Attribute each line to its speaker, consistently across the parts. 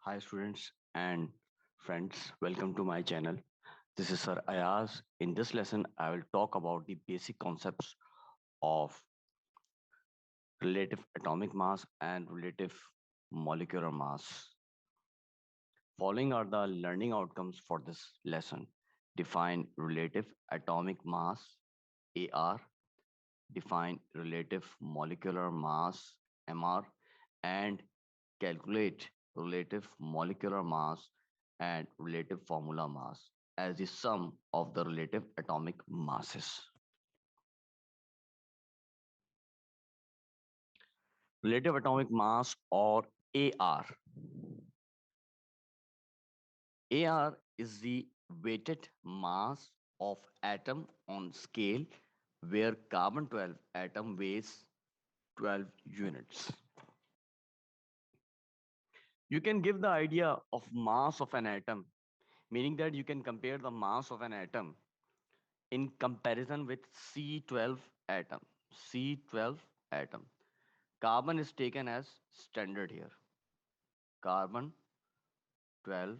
Speaker 1: Hi students and friends, welcome to my channel. This is Sir Ayaz. In this lesson, I will talk about the basic concepts of relative atomic mass and relative molecular mass. Following are the learning outcomes for this lesson. Define relative atomic mass, AR, define relative molecular mass, MR, and calculate relative molecular mass and relative formula mass as the sum of the relative atomic masses. Relative atomic mass or AR. AR is the weighted mass of atom on scale where carbon 12 atom weighs 12 units. You can give the idea of mass of an atom, meaning that you can compare the mass of an atom in comparison with C12 atom. C12 atom. Carbon is taken as standard here. Carbon 12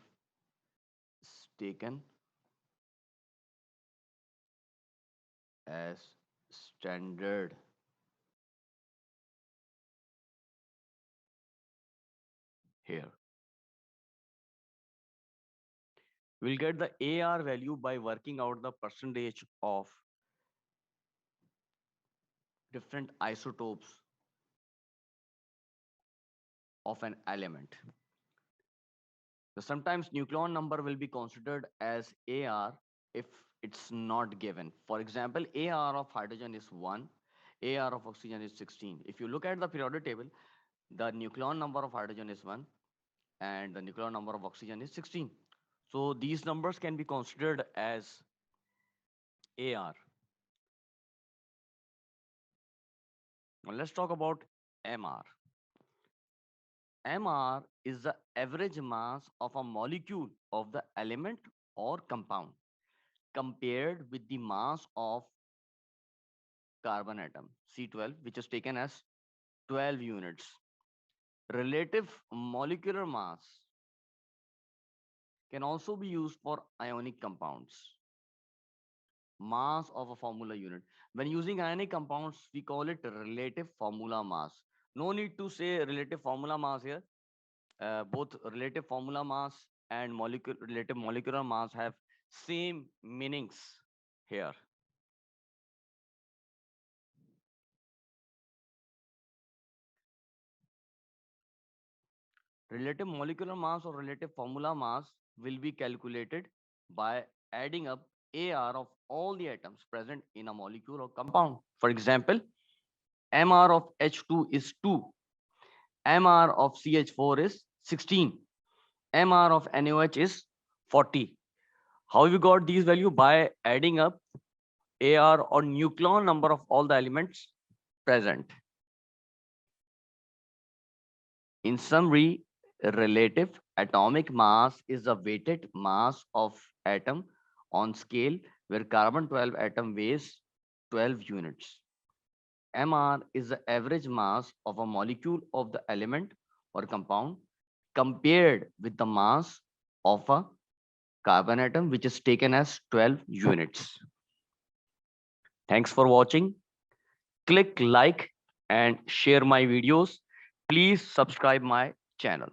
Speaker 1: is taken as standard here. We'll get the AR value by working out the percentage of different isotopes of an element. So sometimes nucleon number will be considered as AR if it's not given. For example, AR of hydrogen is 1, AR of oxygen is 16. If you look at the periodic table, the nucleon number of hydrogen is 1 and the nucleon number of oxygen is 16. So these numbers can be considered as AR. Now let's talk about MR. MR is the average mass of a molecule of the element or compound compared with the mass of carbon atom C12, which is taken as 12 units. Relative molecular mass can also be used for ionic compounds. Mass of a formula unit. When using ionic compounds, we call it relative formula mass. No need to say relative formula mass here. Both relative formula mass and relative molecular mass have same meanings here. Relative molecular mass or relative formula mass will be calculated by adding up AR of all the atoms present in a molecule or compound. For example, MR of H2 is 2, MR of CH4 is 16, MR of NaOH is 40. How we got these value? By adding up AR or nucleon number of all the elements present. In summary, relative atomic mass is the weighted mass of atom on scale where carbon 12 atom weighs 12 units. MR is the average mass of a molecule of the element or compound compared with the mass of a carbon atom, which is taken as 12 units. Thanks for watching. Click like and share my videos. Please subscribe my channel.